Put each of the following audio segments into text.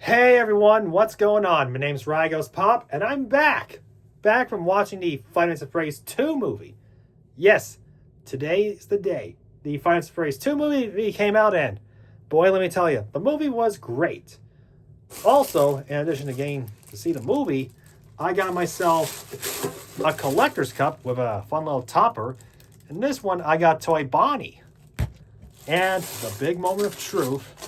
Hey everyone, what's going on? My name's Rygos Pop, and I'm back! Back from watching the Five Nights at Freddy's 2 movie. Yes, today is the day the Five Nights at Freddy's 2 movie came out, and boy, let me tell you, the movie was great. Also, in addition to getting to see the movie, I got myself a collector's cup with a fun little topper, and this one I got Toy Bonnie. And the big moment of truth,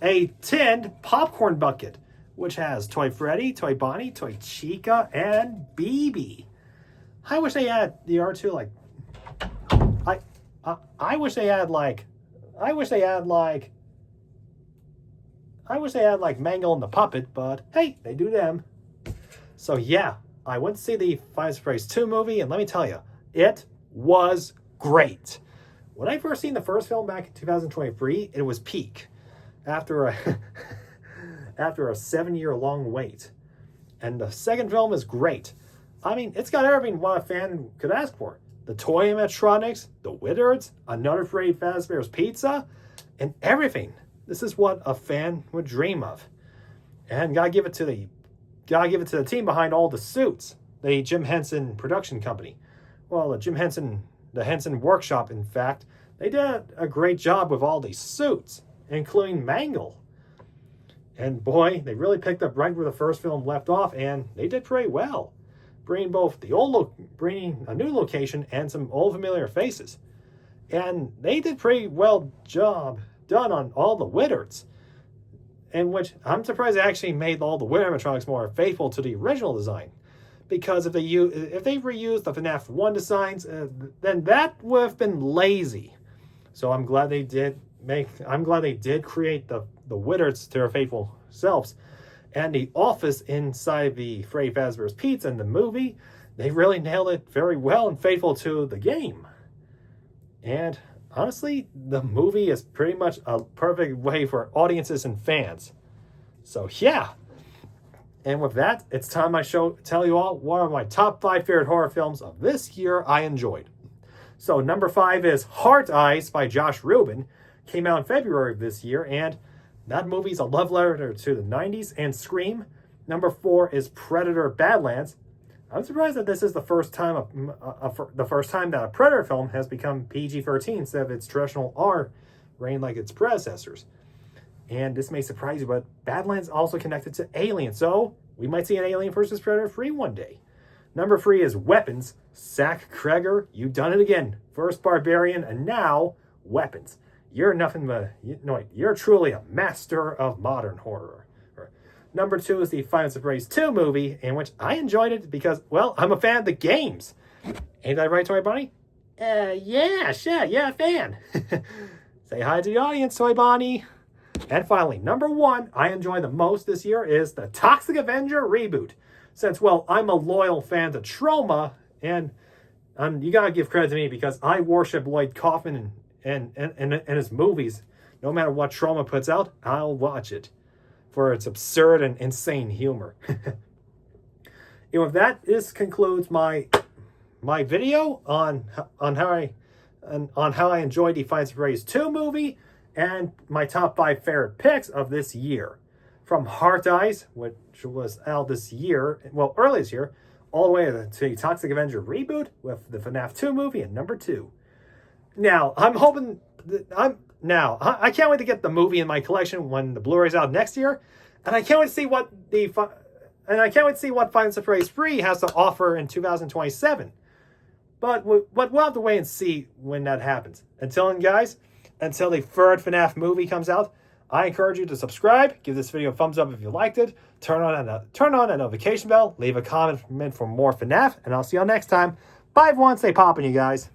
a tinned popcorn bucket, which has Toy Freddy, Toy Bonnie, Toy Chica, and BB. I wish they had the R2 like. I wish they had like Mangle and the Puppet, but hey, they do them. So yeah, I went to see the Five Nights at Freddy's 2 movie, and let me tell you, it was great. When I first seen the first film back in 2023, it was peak. After a 7-year-long wait. And the second film is great. I mean, it's got everything what a fan could ask for. The toy animatronics, the Wizards, another Freddy Fazbear's Pizza, and everything. This is what a fan would dream of. And gotta give it to the team behind all the suits. The Jim Henson production company. Well, the Henson Workshop, in fact, they did a great job with all these suits, including Mangle. And boy, they really picked up right where the first film left off, and they did pretty well, bringing a new location and some old familiar faces. And they did pretty well job done on all the Wizards, in which I'm surprised they actually made all the Wizard animatronics more faithful to the original design. Because if they reused the FNAF 1 designs, then that would have been lazy. So I'm glad they did create the Wizards to their faithful selves. And the office inside the Freddy Fazbear's Pizza in the movie, they really nailed it very well and faithful to the game. And honestly, the movie is pretty much a perfect way for audiences and fans. So yeah. And with that, it's time I tell you all one of my top 5 favorite horror films of this year I enjoyed. So number 5 is Heart Eyes by Josh Rubin. Came out in February of this year, and that movie's a love letter to the 90s and Scream. Number 4 is Predator Badlands. I'm surprised that this is the first time that a Predator film has become PG-13 instead of its traditional R rating like its predecessors. And this may surprise you, but Badlands also connected to Alien, so we might see an Alien vs. Predator 3 one day. Number 3 is Weapons. Zach Kreger, you done it again. First Barbarian, and now Weapons. You're nothing but, you're truly a master of modern horror. Number 2 is the Five Nights at Freddy's 2 movie, in which I enjoyed it because, well, I'm a fan of the games. Ain't that right, Toy Bonnie? Yeah, sure, yeah, fan. Say hi to the audience, Toy Bonnie. And finally, number 1 I enjoy the most this year is the Toxic Avenger reboot. Since, well, I'm a loyal fan to Trauma, and you gotta give credit to me because I worship Lloyd Kaufman and his movies. No matter what Trauma puts out, I'll watch it for its absurd and insane humor. And with that, this concludes my video on how I enjoyed the Five Nights at Freddy's 2 movie and my top 5 favorite picks of this year. From Heart Eyes, which was out this year, well, early this year, all the way to the Toxic Avenger reboot with the FNAF 2 movie at number 2. Now, I can't wait to get the movie in my collection when the Blu-ray's out next year, and I can't wait to see what Five Nights at Freddy's 3 has to offer in 2027. But we'll have to wait and see when that happens. Until then, guys, until the third FNAF movie comes out, I encourage you to subscribe, give this video a thumbs up if you liked it, turn on that notification bell, leave a comment for more FNAF, and I'll see you all next time. Bye everyone, stay poppin', you guys.